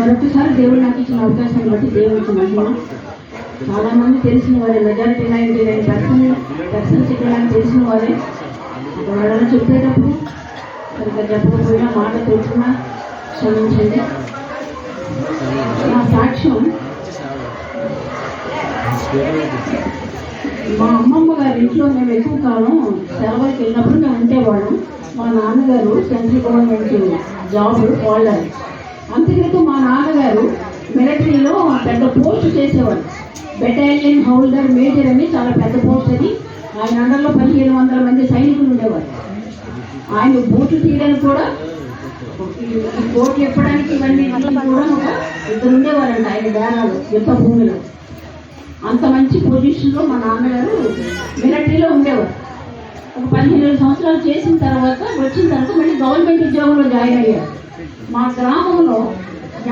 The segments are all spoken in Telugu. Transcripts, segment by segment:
మరొకసారి దేవుడు నాకు ఇచ్చిన అవకాశాన్ని బట్టి దేవుడికి మహిమ. చాలా మంది తెలిసిన వారే, మెజారిటీ 99% ఇక్కడ తెలిసిన వారే. వాళ్ళని చెప్పేటప్పుడు సరిగ్గా చెప్పకపోయినా మాట తెలిసినా క్షమించండి. నా సాక్ష్యం, మా అమ్మమ్మ గారి ఇంట్లో మేము ఎక్కువ కాలం సెలవులకు వెళ్ళినప్పుడు మేము ఉండేవాళ్ళం. మా నాన్నగారు సెంట్రల్ గవర్నమెంట్ జాబ్ హోల్డర్. అంతేకాదు మా నాన్నగారు మిలిటరీలో పెద్ద పోస్ట్ చేసేవాడు. బెటాలియన్ హోల్డర్ మేజర్ అని చాలా పెద్ద పోస్ట్ అది. ఆయన అండర్లో 1500 మంది సైనికులు ఉండేవారు. ఆయన బూట్లు తీయడానికి కూడా, కోట్ చెప్పడానికి ఇవన్నీ కూడా ఒక ఇద్దరు ఉండేవారంట ఆయన బేరాలు యుద్ధ భూమిలో. అంత మంచి పొజిషన్లో మా నాన్నగారు మిలిటరీలో ఉండేవారు. ఒక 15 సంవత్సరాలు చేసిన తర్వాత వచ్చిన తర్వాత మళ్ళీ గవర్నమెంట్ ఉద్యోగంలో జాయిన్ అయ్యారు. మా గ్రామంలో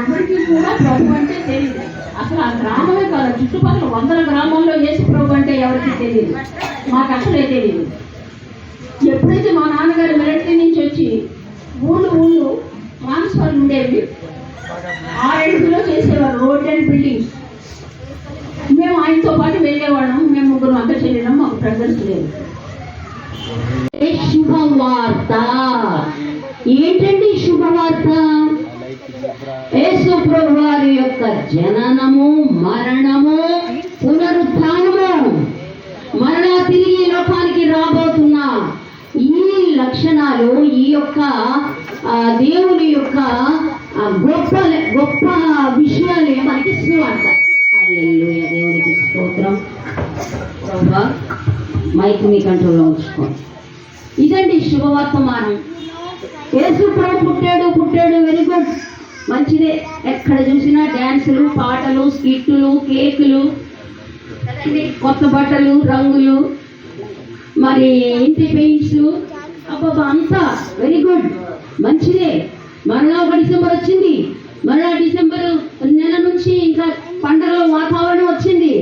ఎవరికి కూడా ప్రభు అంటే తెలియదు. అసలు ఆ గ్రామమే కాదు, చుట్టుపక్కల 100 గ్రామాల్లో యేసు ప్రభు అంటే ఎవరికి తెలియదు. మాకు అసలే తెలియదు. ఎప్పుడైతే మా నాన్నగారు మిలిటరీ నుంచి వచ్చి ఊళ్ళు ట్రాన్స్ఫర్ ఉండేవి, 6 అడుగులో చేసేవారు రోడ్ అండ్ బిల్డింగ్స్. మేము ఆయనతో పాటు వెళ్ళేవాళ్ళం. మేము ముగ్గురు అంతా చేయడం, మాకు బ్రదర్స్ లేదు. శుభవార్త ఏంటండి? శుభవార్త యేసు ప్రభు వారి యొక్క జననము, మరణము, పునరుత్థానము, మరలా తిరిగి లోకానికి రాబోతున్న ఈ లక్షణాలు, ఈ యొక్క దేవుని యొక్క గొప్ప గొప్ప విషయాలే మనకి సువార్త. హల్లెలూయా, దేవునికి స్తోత్రం. ప్రభువా మైక్ మీ కంట్రోల్లో ఉంచుకోండి. ఇదండి శుభవర్తమానం. యేసు ప్రభు పుట్టాడు, వెరీ గుడ్, మంచిదే. ఎక్కడ చూసినా డ్యాన్సులు, పాటలు, స్కిట్టులు, కేకులు, కొత్త బట్టలు, రంగులు, మరి ఇంటి పెయింట్స్, అబ్బా అంతా వెరీ గుడ్, మంచిదే. మరలా ఒక డిసెంబర్ వచ్చింది. మరలా డిసెంబర్ నెల నుంచి ఇంకా పండగల వాతావరణం వచ్చింది.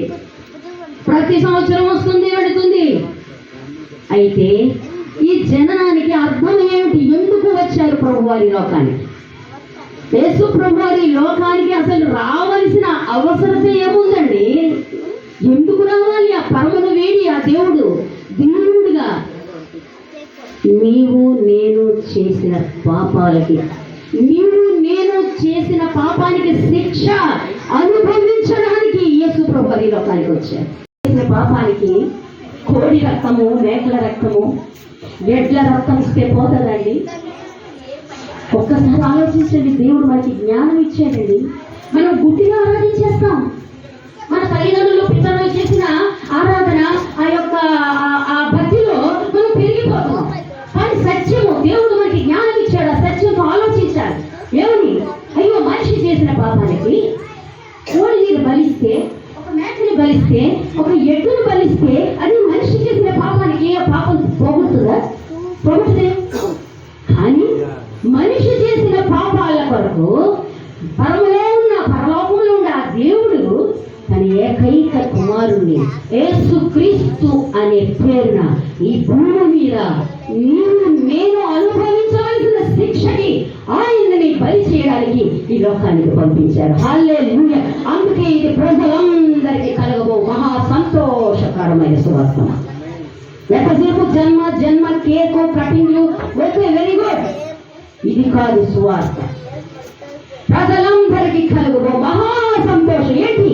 ప్రతి సంవత్సరం వస్తుంది, వెళుతుంది. అయితే ఈ జననానికి అర్థం ఏమిటి? ఎందుకు వచ్చారు ప్రభువారి లోకానికి? యేసు ప్రభువారి లోకానికి అసలు రావాల్సిన అవసరం చేసిన పాపాలకి, నీవు నేను చేసిన పాపానికి శిక్ష అనుభవించడానికి యేసు ప్రభువు ఈ లోకానికి వచ్చారు. చేసిన పాపానికి కోడి రక్తము, మేకల రక్తము, ఎడ్ల రక్తం ఇస్తే పోతుందండి? ఒక్కసారి ఆలోచించండి. దేవుడు మనకి జ్ఞానం ఇచ్చాడండి. మనం గుడ్డిగా ఆరాధించేస్తాం. మన తల్లిదండ్రులు పితరులు చేసిన ఆరాధన, ఆ యొక్క ఆ భక్తిలో మనం పెరిగిపోతాం. కానీ సత్యము, దేవుడు మనకి జ్ఞానం ఇచ్చాడు. ఆ సత్యంతో ఆలోచించాలి. ఏమని? అయ్యో, మనిషి చేసిన పాపానికి కోడిని బలిస్తే, ఒక మేకని బలిస్తే, ఒక ఎడ్డును బలిస్తే అది మనిషి చేసిన పాపానికి ఆ పాపం పోగొడుతుందా? పోగొట్టదే. కానీ మనిషి చేసిన పాపాల కొరకు పరలోకంలో ఉన్న ఆ దేవుడు తన ఏకైక కుమారుణ్ణి యేసుక్రీస్తు అనే పేరున ఈ భూమి మీద నీవు నేను అనుభవించవలసిన శిక్షకి ఆయన్ని బలి చేయడానికి ఈ లోకానికి పంపించారు. హల్లెలూయా. అందుకే ఇది ప్రజలందరికీ కలగబో మహా సంతోషకరమైన సువార్త. ఎంతసేపు జన్మ cake cutting okay, very good. ఇది కాదు సువార్త. ప్రజలందరికీ కలుగు మహా సంతోషం. ఏంటి?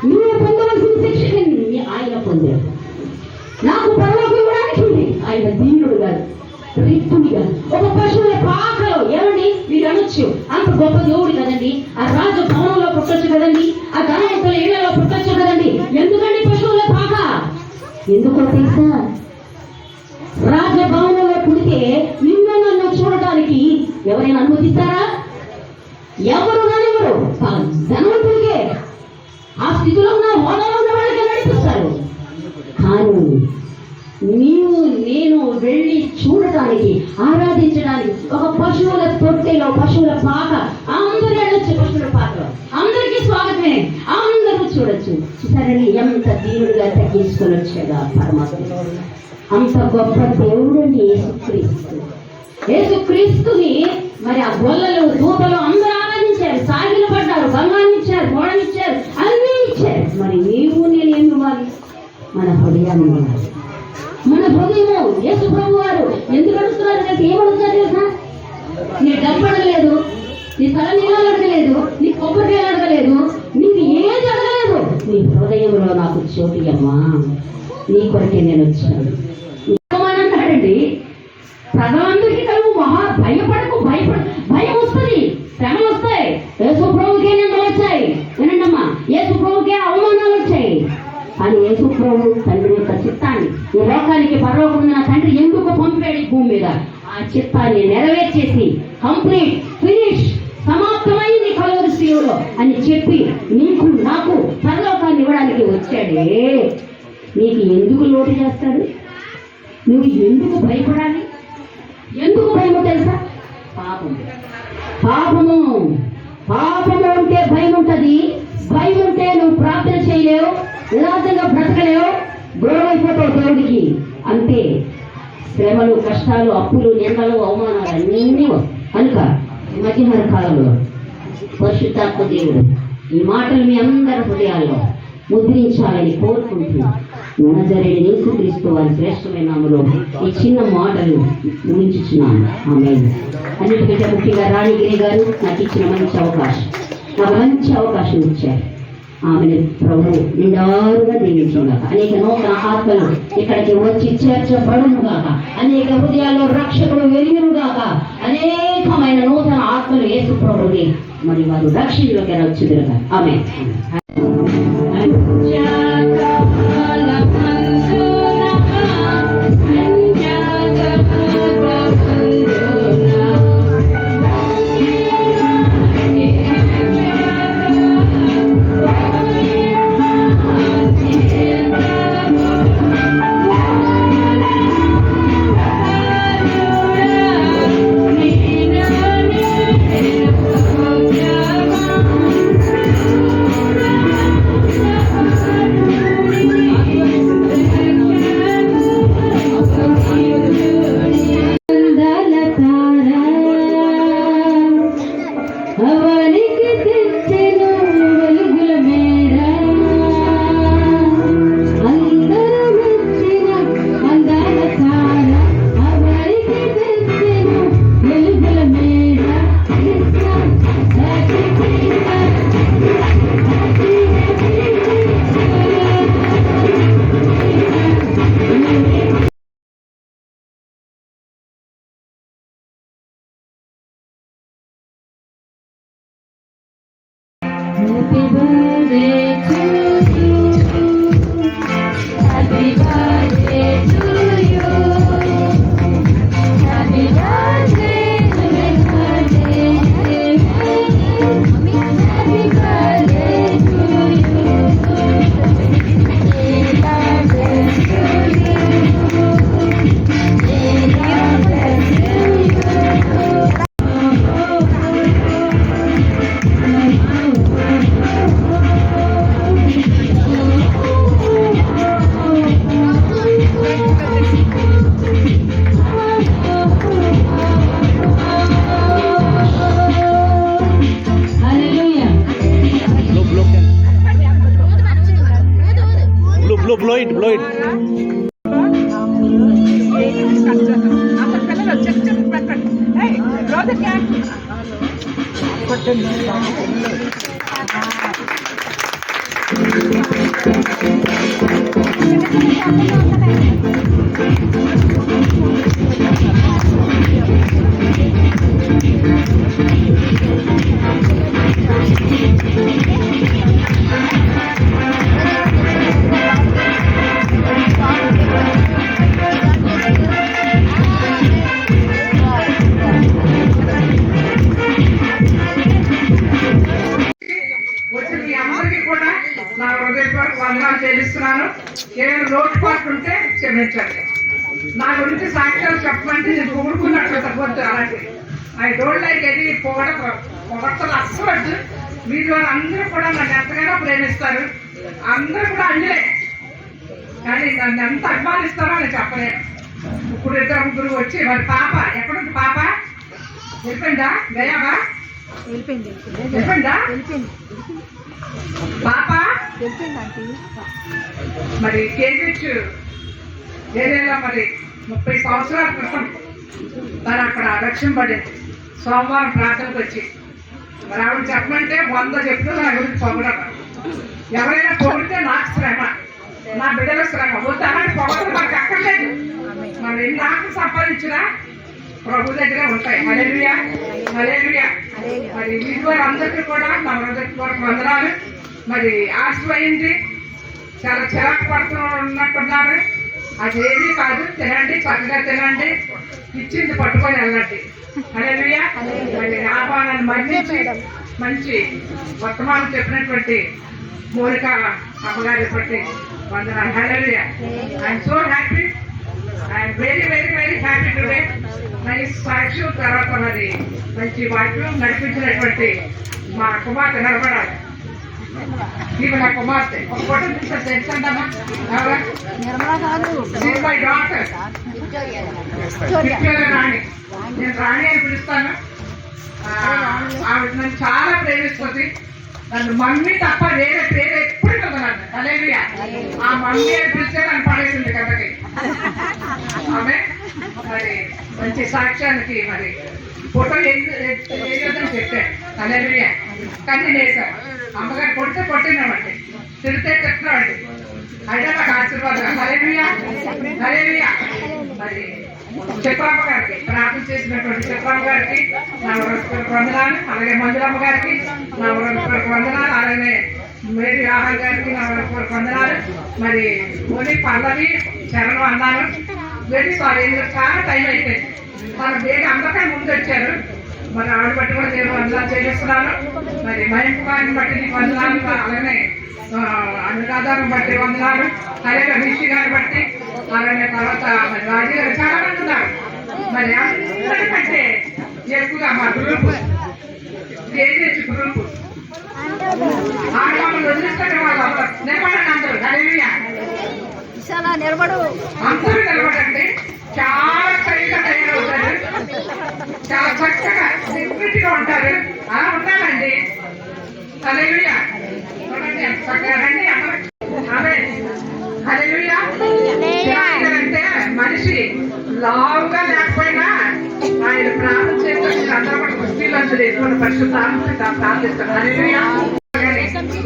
నువ్వు పొందవలసిన శిక్షని ఆయన పొందాడు. నాకు పరలోకం ఇవ్వడానికి ఆయన దీనుడు కాదు, రిక్తుడు కాదు. ఒక పశువుల పాకలో ఏమండి మీరు అనొచ్చు, అంత గొప్ప దేవుడు కదండి, ఆ రాజు భవనంలో పుట్టొచ్చు కదండి, ఆ ధనవంతుల ఇళ్లలో పుట్టొచ్చు కదండి. ఎందుకండి పశువుల పాక? ఎందుకో తెలుసా? రాజభవనంలో పుడితే నిన్ను నన్ను చూడటానికి ఎవరైనా అనుమతిస్తారా? ఎవరు రానివ్వరు. ధనవంతుడికే, ఆ స్థితిలో ఉన్న హోదాలో ఉన్న వాళ్ళకే నడిపిస్తారు. కానీ నీవు నేను వెళ్ళి చూడటానికి, ఆరాధించడానికి ఒక పశువుల తొట్టెలో, పశువుల పాక, అందరూ వెళ్ళొచ్చు. పశువుల పాకలో అందరికీ స్వాగతమే, అందరూ చూడొచ్చు. చూసారండి ఎంత దీనుడుగా తగ్గించుకొని వచ్చాడు పరమాత్మ. అంత గొప్ప దేవుడు అండి యేసుక్రీస్తు. యేసుక్రీస్తుని మరి ఆ గొల్లలు, దూతలు అందరూ ఆరాధించారు, సాగిలు పడ్డారు, బంగారం ఇచ్చారు, గోడలు ఇచ్చారు, అన్నీ ఇచ్చారు. మరి నీవు నేనేమి ఇవ్వాలి? మన హృదయాన్ని ఇవ్వాలి. మన హృదయము యేసు ప్రభు వారు ఎందుకు అడుగుతున్నారు అంటే ఏమడుగుతారు తెలుసా? నీ డబ్బు అడగలేదు, నీ తల నీళ్ళు అడగలేదు, నీ కొబ్బరికాయలు అడగలేదు, నీకు ఏది అడగలేదు. నీ హృదయంలో నాకు చోటు అమ్మా, నీ కొరకే నేను వచ్చాను అంటాడండి. ప్రజలందరికీ కలుగు మహా భయపడకు, భయం వస్తుంది, శ్రమలు వస్తాయి. యేసు ప్రభుకే నిందలు వచ్చాయి. వినండమ్మా, యేసు ప్రభుకే అవమానాలు వచ్చాయి. కానీ యేసు ప్రభు తండ్రి యొక్క చిత్తాన్ని, ఈ లోకానికి పరలోకం ఉన్న తండ్రి ఎందుకు పంపాడు భూమి మీద? ఆ చిత్తాన్ని నెరవేర్చేసి కంప్లీట్ ఫినిష్, సమాప్తమైంది కలువరి శిలువలో అని చెప్పి నీకు నాకు పరలోకాన్ని ఇవ్వడానికి వచ్చాడే. నీకు ఎందుకు లోటు చేస్తాడు? నువ్వు ఎందుకు భయపడాలి? ఎందుకు భయమో తెలుసా? పాపము అంటే భయం ఉంటుంది. భయం ఉంటే నువ్వు ప్రార్థన చేయలేవు, యథార్థంగా బ్రతకలేవు, దూరమైపోతావు దేవుడికి. అంతే. శ్రమలు, కష్టాలు, అప్పులు, నిందలు, అవమానాలు అన్నీ కనుక మధ్యాహ్న కాలంలో పరిశుద్ధాత్మ దేవుడు ఈ మాటలు మీ అందరి హృదయాల్లో ముద్రించాలని కోరుకుంటూ నజరేయుడైన యేసుక్రీస్తు వారి శ్రేష్టమైన నామములో ఈ చిన్న మాటలు ముగించుచున్నాను. ఆమేన్. అన్నిటికంటే ముఖ్యంగా రాణిగిరి గారు నాకు ఇచ్చిన మంచి అవకాశం ఇచ్చారు. ఆమెను ప్రభు నిండారుగా దీవించుగాక. అనేక నూతన ఆత్మలు ఇక్కడికి వచ్చి చేర్చబడునుగాక. అనేక హృదయాల్లో రక్షకుడు వెలుగునుగాక. అనేకమైన నూతన ఆత్మలు యేసు ప్రభుని మరి వారు రక్షణలోకి వచ్చుదురుగా. ఆమేన్. blow it. అసలు పిల్లలు చిన్న పెట్టండి. రోజు క్యాక్ నా హృదయపూర్వక వందనాలు చెల్లిస్తున్నాను. ఏమైనా లోటుపాటు ఉంటే క్షమించండి. నా గురించి సాక్ష్యాలు చెప్పమంటే నేను పొగుడుకున్నట్లు తగ్గొద్దు. అలాంటి ఐ డోంట్ లైక్ ఎనీ పొగడతలు అస్సలు. మీరు అందరూ కూడా నన్ను ఎంతగానో ప్రేమిస్తారు. అందరూ కూడా అంజలే, కానీ నన్ను ఎంత అభిమానిస్తారో నేను చెప్పలేను. ఇప్పుడు ఇద్దరు ముగ్గురు వచ్చి మరి పాప ఎక్కడుంది? పాప వెళ్ళిపోయిందా? గయాబా వెళ్ళిపోయిందా? పాప మరి కేజీహెచ్ ఏరియాలో మరి 30 సంవత్సరాల క్రితం తను అక్కడ లక్ష్యం పడింది. సోమవారం ప్రార్థనకు వచ్చి మరి ఆవిడ చెప్పమంటే 100 చెప్తూ నా గురించి పొగడట. ఎవరైనా పొగిడితే నాకు శ్రమ, నా బిడ్డల శ్రమ. వద్దు అలాంటి పొగడలు మనకు అక్కర్లేదు. మనం ఎన్ని ఆటలు సంపాదించినా ప్రభు దగ్గరే ఉంటాయి. హల్లెలూయా, హల్లెలూయా. మరి మీకు అందరికీ కూడా నా హృదయపూర్వక వందనాలు. మరి ఆశపోయింది, చాలా చిరాకు పడుతున్నట్టున్నారు. అదేమీ కాదు, తినండి, చక్కగా తినండి, ఇచ్చింది పట్టుకొని వెళ్ళండి. హల్లెలూయా. మరి ఆహ్వానాన్ని మన్నించి మంచి వర్తమానం చెప్పినటువంటి మౌనిక అమ్మగారి బట్టి వందనాలు. Hallelujah. I'm so happy, I'm very very very happy today. మంచి సాక్ష్యం తర్వాత మరి మంచి వాక్యం నడిపించినటువంటి మా కుమార్తె నిలబడాలి. ఇవి నా కుమార్తె. ఒక ఫోటో చూస్తే తెలుసంటామా? మై డాటర్ రాణి. నేను రాణి అని పిలుస్తాను. ఆవిడ నన్ను చాలా ప్రేమిస్తుంది. నన్ను మమ్మీ తప్ప వేరే పేరు ఎప్పుడు కదా నన్ను. హల్లెలూయా. ఆ మమ్మీ అని పిలిస్తే నన్ను పడేసింది కథకి. ఆమె మరి మంచి సాక్ష్యానికి మరి ఫోటో వేయొద్దని చెప్పాను. హల్లెలూయా. కన్నీ వేశారు. అమ్మగారు కొడితే కొట్టినామండి, తిరిగితే తిట్టినామండి. అయితే నాకు ఆశీర్వాదం. హల్లెలూయా, హల్లెలూయా. మరి చిత్రమ్మ గారికి ప్రార్థన చేసినటువంటి చిత్రమ్మ గారికి నా హృదయపూర్వక వందనాలు. అలాగే మంజులమ్మ గారికి నా హృదయపూర్వక వందనాలు. అలాగే మేరీ ఆహార్ గారికి నా హృదయపూర్వక వందనాలు. మరి ఓన్లీ పల్లవి చరణం అన్నాను. వెరీ సారీ, చాలా టైం అయిపోయింది. మన బేగ అందరికీ ముందు వచ్చారు. మరి ఆవిడ బట్టి కూడా నేను వందనాలు చేస్తున్నాను. మరి మహిళని బట్టి నీకు వందనాలు. అలాగే అనురాధారం బట్టి వందనాలు. అలాగే రిషి గారిని బట్టి, అలాగే తర్వాత మరి రాజు గారు చాలా మంది ఉన్నారు. మరి అందరికంటే ఎక్కువగా మా గ్రూప్ కేజీహెచ్ గ్రూప్ ఆడవాళ్ళు వదిలిస్తే వాళ్ళు నిలబడండి. అందరూ హల్లెలూయా, అందరూ నిలబడండి. చాలా సరిగ్గా తయారవుతారు, చాలా చక్కగా సెక్యూరిటీగా ఉంటారు. అలా ఉండాలండి. హల్లెలూయా. చూడండి ఎంత చక్కగా రండి అందరూ. ఆమేన్. హల్లెలూయా. అంటే మనిషి లావుగా లేకపోయినా ఆయన ప్రార్థన చేస్తే అందరూ కూడా కుస్తీలంతా వేసుకుని పరిశుద్ధాత్మని ప్రార్థిస్తారు. హల్లెలూయా.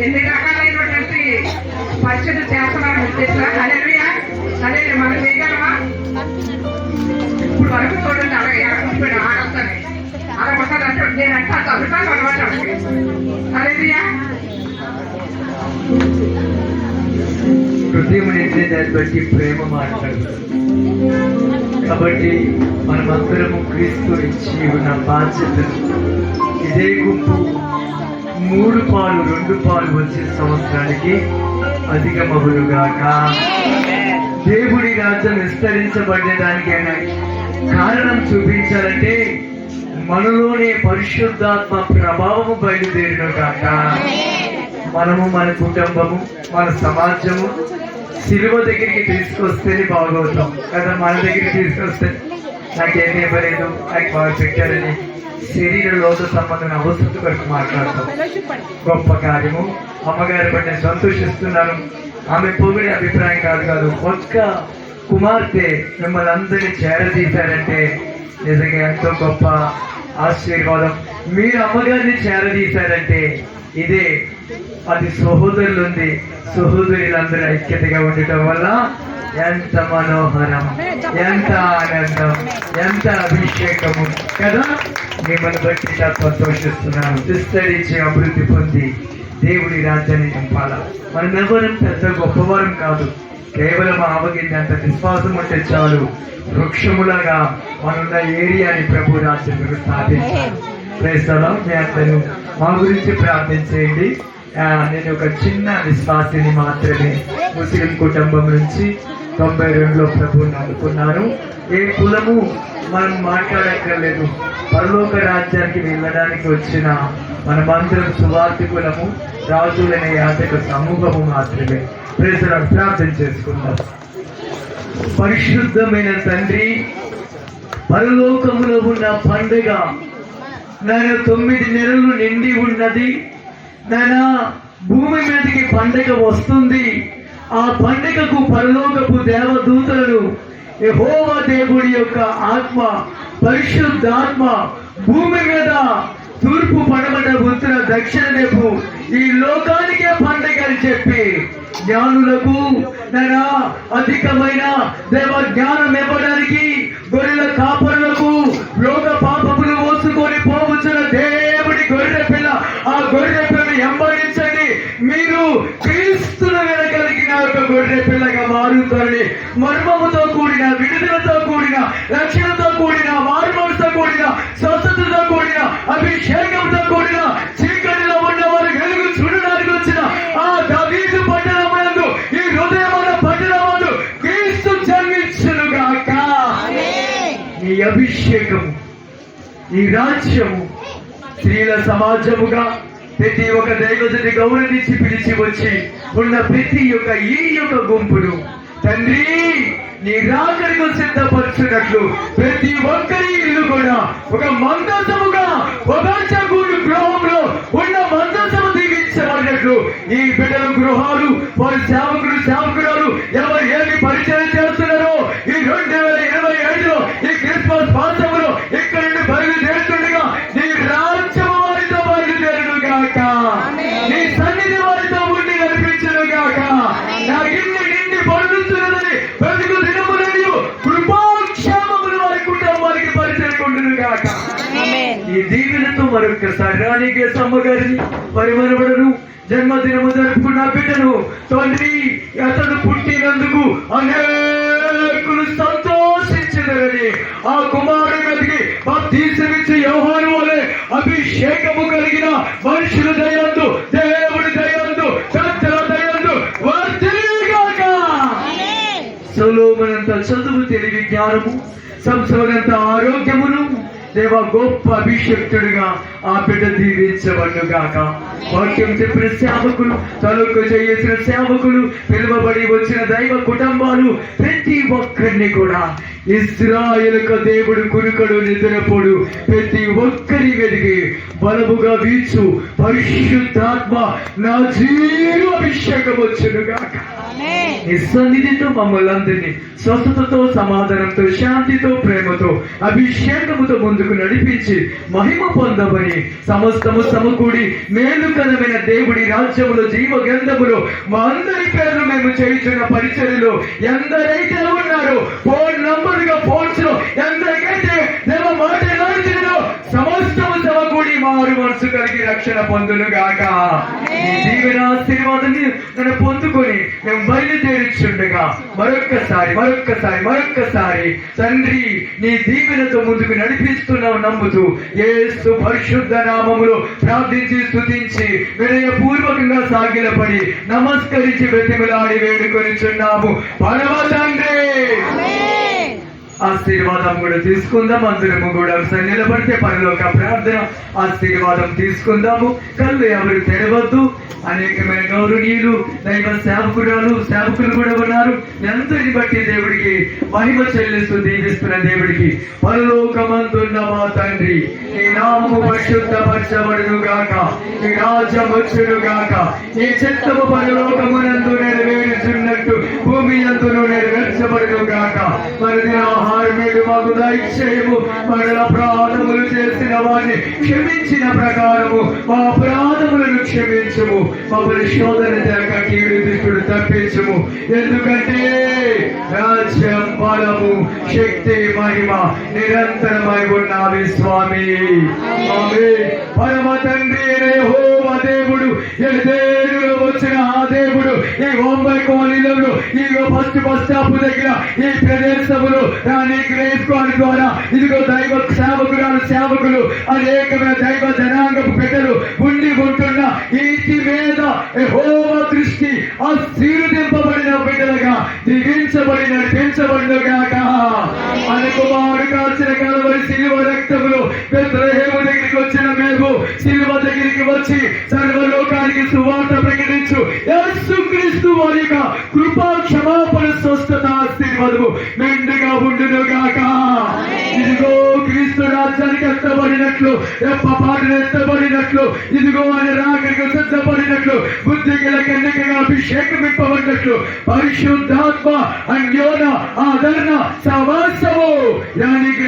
ఎన్ని రకాలైనటువంటి పరిస్థితులు చేస్తున్నారని ఉద్దేశం. హల్లెలూయా. అదే మనం చేయగలమా? ఇప్పుడు వరకు చూడండి, అలాగే ఎక్కడ ఆడతాను అలా ఒకసారి అంటే నేనంటే చదువుతాను అనమాట. హల్లెలూయా. హృదయం నిండిన దాన్ని బట్టి ప్రేమ మాట్లాడుతుంది. కాబట్టి మనమందరము క్రీస్తు ఇచ్చి ఉన్న బాధ్యతను ఇదే గుంపు 3 పాలు 2 పాలు వచ్చే సంవత్సరానికి అధికమగునుగాక. దేవుడి రాజ్యం విస్తరించబడడానికి కారణం చూపించాలంటే మనలోనే పరిశుద్ధాత్మ ప్రభావము బయలుదేరిన కాక మనము, మన కుటుంబము, మన సమాజము శిలువ దగ్గరికి తీసుకొస్తేనే బాగవుతాం కదా. మన దగ్గరికి తీసుకొస్తే నాకేమీ ఇవ్వలేదు, నాకు బాగా పెట్టారని శరీర లోక సంబంధమైన అవసరం వరకు మాట్లాడతాం. గొప్ప కార్యము. అమ్మగారి బట్టి నేను సంతోషిస్తున్నాను. ఆమె పొగిడే అభిప్రాయం కాదు. ఒక్క కుమార్తె మిమ్మల్ని అందరినీ చేరదీశారంటే నిజంగా ఎంతో గొప్ప ఆశీర్వాదం. మీరు అమ్మగారిని చేరదీశారంటే ఇదే అది సహోదరులందరూ ఐక్యతగా ఉండటం వల్ల ఎంత మనోహరం, ఎంత ఆనందం, ఎంత అభిషేకము కదా. మిమ్మల్ని బట్టి చాలా సంతోషిస్తున్నాను. విస్తరించి అభివృద్ధి పొంది దేవుడి రాజ్యాన్ని నింపాల. మనం ఎవరం పెద్ద గొప్పవారం కాదు, కేవలం ఆవగిందంత విశ్వాసం ఉంటే చాలు. వృక్షములాగా మనున్న ఏరియాని ప్రభు రాజ్యం స్థాపించాలి. ప్రేస్తలం మీ అందరూ మా గురించి ప్రార్థించేయండి. నేను ఒక చిన్న విశ్వాసిని మాత్రమే. ముస్లిం కుటుంబం నుంచి 92లో ప్రభువుని అనుకున్నాను. ఏ కులము మనం మాట్లాడక్కర్లేదు. పరలోక రాజ్యానికి వెళ్ళడానికి వచ్చిన మనమందరం సువార్థికులము, రాజులనే యాజక సమూహము మాత్రమే. ప్రేస్తలం ప్రార్థన చేసుకుందాం. పరిశుద్ధమైన తండ్రి, పరలోకములో ఉన్న పండుగ నేను 9 నెలలు నిండి ఉన్నది. నాయన భూమి మీదకి పండుగ వస్తుంది. ఆ పండుగకు పరలోకపు దేవదూతలను యెహోవా దేవుడి యొక్క ఆత్మ, పరిశుద్ధాత్మ భూమి మీద తూర్పు పడమట ఉత్తర దక్షిణ వైపు ఈ లోకానికే పండుగ అని చెప్పి జ్ఞానులకు అధికమైన దేవ జ్ఞానం ఇవ్వడానికి గొర్రెల కాపరులకు లోక పాపములు మోసుకొని పోవచ్చున్న దేవుడి గొర్రె పిల్ల, ఆ గొర్రె పిల్ల ఎంబడించండి. మీరు క్రీస్తును వినగలిగిన ఒక గొర్రె పిల్లగా మారుతారని మర్మముతో కూడిన, విడుదలతో కూడిన, రక్షణతో కూడిన, మార్మలతో కూడిన, స్వస్థతతో కూడిన, అభిషేకంతో కూడిన, చీకటిలో ఉన్న వారు వెలుగు చూడడానికి వచ్చిన ఆ దావీదు పట్టణమందు, ఈ హృదయమైన పట్టణమందు క్రీస్తు జన్మించునుగాక. ఈ అభిషేకము, ఈ రాజ్యము స్త్రీల సమాజముగా ప్రతి ఒక్క దైవజని గౌరవించి పిలిచి వచ్చి ఉన్న ప్రతి ఈ యొక్క గుంపును తండ్రి నీ రాకడకు సిద్ధపరచున్నట్లు ప్రతి ఒక్కరి ఇల్లు కూడా ఒక మందసముగా, ఒక గృహంలో ఉన్న మందసము దిగించబడినట్లు ఈ బిడ్డల గృహాలు, వారి సేవకురాలు ఎవరు ఏమి పరిచయం చేస్తున్నారో ఈ 2027లో ఈ క్రిస్మస్ మాసములో ఇక్కడ నుండి బయలుదేరుతుండగా నీ రాజ్యము వారితో బయలుదేరును గాక. నీ సన్నిధి వారితో ఉండి నడిపించును గాక. నా ఇల్లు నిండి పడుతున్నదని బ్రతుకు దినములను కృపాక్షేమములు వారి కుటుంబానికి పరిచయం ఉండును గాక. ఈ దీవెనతో మరొకసారి రాణిగే సమ్మగారిని, పరిమరబడను జన్మదినము జరుపుకున్న బిడ్డను తండ్రి అతను పుట్టినందుకు అనేకులు సంతోషించదరని ఆ కుమారుడి మీదకి బాప్తిసమిచ్చే యోహాను వలె అభిషేకము కలిగిన మనుషుల దయందు, దేవుడి దయందు, పెద్దల దయందు వర్ధిల్లుగాక. సొలొమోనంత చదువు, తెలివి, జ్ఞానము, సంసోనంత ఆరోగ్యమును దేవ గొప్ప అభిషక్తుడిగా ఆ బిడ్డ దీవించబడుగాక. వాక్యం చెప్పిన సేవకులు, తలకు చేసిన సేవకులు, పిలువబడి వచ్చిన దైవ కుటుంబాలు ప్రతి ఒక్కరిని కూడా ఇశ్రాయేలుకు దేవుడు కురుకడు నిద్రపోడు ప్రతి ఒక్కరి వెదిగి బలముగా వీచు పరిశుద్ధాత్మ నా జీవ అభిషేకం వచ్చునుగాక. నీ సన్నిధితో మమ్మల్ని అందరినీ స్వస్థతతో, సమాధానంతో, శాంతితో, ప్రేమతో, అభిషేకముతో ముందుకు నడిపించి మహిమ పొందమని సమస్తము సమకూడి మేలుకరమైన దేవుడి రాజ్యములో జీవ గ్రంథములో మా అందరి పేర్లు మేము చేయుచున్న పరిచర్యలో ఎందరైతే ఉన్నారో ఫోన్ నంబర్గా ఫోన్స్ లో ఎందరికైతే దేవ మాట్లాడుతున్నారో సమస్తము సమకూడి మా మారు మనసు కలిగి రక్షణ పొందును గాక. ఈ దీవెన ఆశీర్వాదాన్ని నన్ను పొందుకొని మేము బయలుదేరిచుండగా మరొక్కసారి తండ్రి నీ దీవెనతో ముందుకు నడిపిస్తున్నావు నమ్ముతూ యేసు పరిశుద్ధ నామములో ప్రార్థించి స్తుతించి వినయపూర్వకంగా సాగిలపడి నమస్కరించి బ్రతిమలాడి వేడుకొనిచున్నాము పరమ తండ్రి. ఆశీర్వాదం కూడా తీసుకుందాం. అందరము కూడా నిలబడితే పరలోక ప్రార్థన ఆశీర్వాదం తీసుకుందాము. కళ్ళు ఎవరు తెరవద్దు. అనేకమైన గౌరవనీయులు దైవ సేవకులు కూడా ఉన్నారు. ఎంతని బట్టి దేవుడికి మహిమ చెల్లిస్తూ దీవిస్తున్న దేవుడికి పరలోకమందున్న మా తండ్రి నీ నామము పరిశుద్ధపరచబడును గాక. నీ రాజ్యం వచ్చును గాక. నీ చిత్తము పరలోకమునందు నెరవేరుచున్నట్టు భూమి యందును నెరవేర్చబడును గాక. మరి ఆహారం మాకు దయచేయము. మన అపరాధములు చేసిన వారిని క్షమించిన ప్రకారము మా అపరాధములను క్షమించము. మమ్మల్ని శోధన జరగ కీడు దుష్టుడు తప్పించము. ఎందుకంటే రాజ్యం బలము శక్తి మహిమ నిరంతరమై ఉన్నావి స్వామి. పరమ తండ్రి యెహోవా దేవుడు ఎదేరులో వచ్చిన ఆ దేవుడు ఈ బొంబాయి కాలనీలో ఈ ఫస్ట్ బస్ స్టాప్ దగ్గర ఈ ప్రదేశములు దాని గ్రేస్కోని ద్వారా ఇదిగో దైవ సేవకులు అనేకమైన దైవ జనాంగపు బిడ్డలు ఉంటున్న ఇంటి మీద యెహోవా దృష్టి ఆశీర్వదింపబడిన బిడ్డలుగా దీవించబడి నడిపించబడిన గాక. మన కుమారుడు కాల్చిన కలవరి శిలువ రక్తములు బెత్లెహేము దగ్గరికి వచ్చిన మేము శిలువ దగ్గరికి వచ్చి సర్వలోకానికి సువార్త ప్రకటించు యేసుక్రీస్తు వారి యొక్క కృపా క్షమాపణ స్వస్థత ఆశీర్వాదము మెండుగా ఉండును గాక. ఇదిగో క్రీస్తు రాజ్యానికి ఎత్తబడినట్లు పాటలు ఎత్తబడినట్లు ఇదిగో అని రాకడికి సిద్ధపడినట్లు బుద్ధి గల కన్యకగా అభిషేకమిప్పబడినట్లు పరిశుద్ధాత్మ అన్యోన ఆదరణ సవాసము యానికి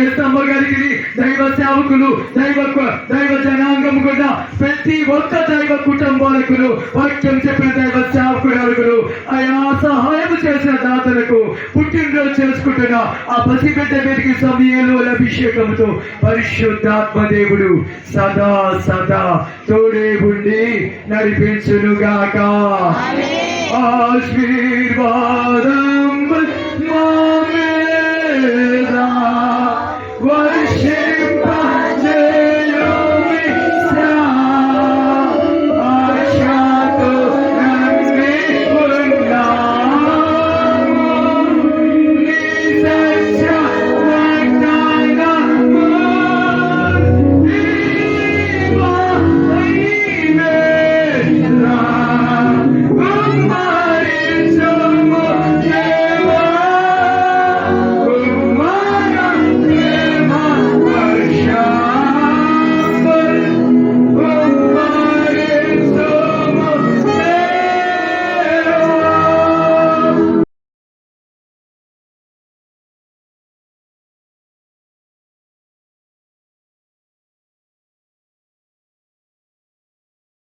గారికి దైవ సేవకులు దైవ జనాంగం కూడా ప్రతి ఒక్క దైవ కుటుంబాలకు వాక్యం చెప్పిన దైవ సేవకురాలకు ఆయా సహాయం చేసిన దాతలకు పుట్టినరోజు చేసుకుంటున్న ఆ పసిబిడ్డ మీదకి సమయంలో అభిషేకంతో పరిశుద్ధాత్మ దేవుడు సదా తోడే ఉండి నడిపించునుగాక. ఆశీర్వాద